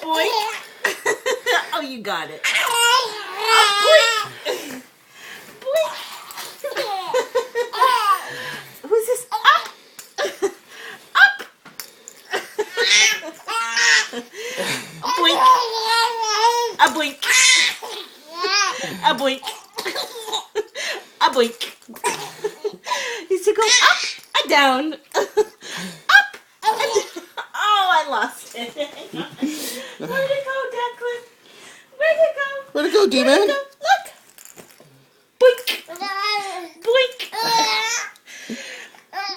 Boy. Oh, you got it. Oh, boy. Boy. Who's this? Up. Up. A boink. A boink. A boink. A boink. Needs to go up and down. Up and down. Oh, I lost it. Where'd it go, Declan? Where'd it go? Where'd it go, D-Man? Look. Boink. Boink.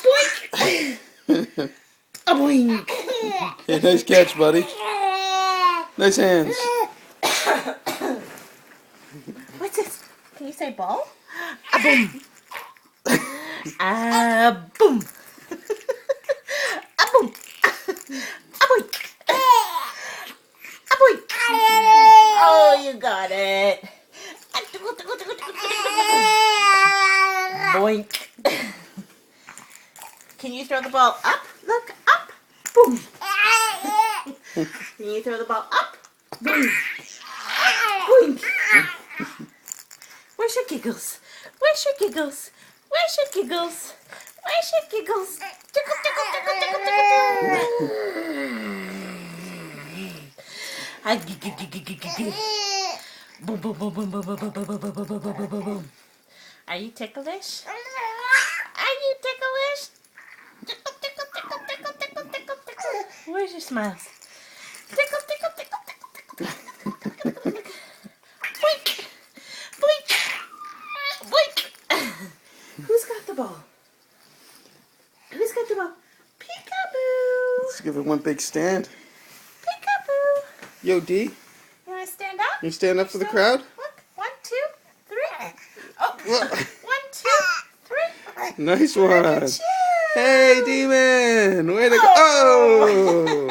Boink. A boink. Yeah, nice catch, buddy. Nice hands. What's this? Can you say ball? A boom. A boom. A boom. A boink. A boink. Oh, you got it. Boink. Can you throw the ball up? Look, up. Boom. Can you throw the ball up? Boom. Boink. Where's your giggles? Where's your giggles? Where's your giggles? Where's your giggles? Tickle, tickle, tickle, tickle, tickle. Boom, boom, boom, boom, boom, boom, boom, boom, boom, boom, boom, boom, boom, boom. Are you ticklish? Are you ticklish? Tickle, tickle, tickle, tickle, tickle, tickle, tickle. Where's your smiles? Tickle, tickle, tickle, tickle, tickle, tickle, tickle. Boink, boink, boink. Who's got the ball? Who's got the ball? Peekaboo. Let's give it one big stand. Peekaboo. Yo, D, You want to stand up? you stand up for the crowd? Look, 1, 2, 3. Oh, Whoa. 1, 2, 3. Nice one. Look at you. Hey, D-Man, way to go. Oh!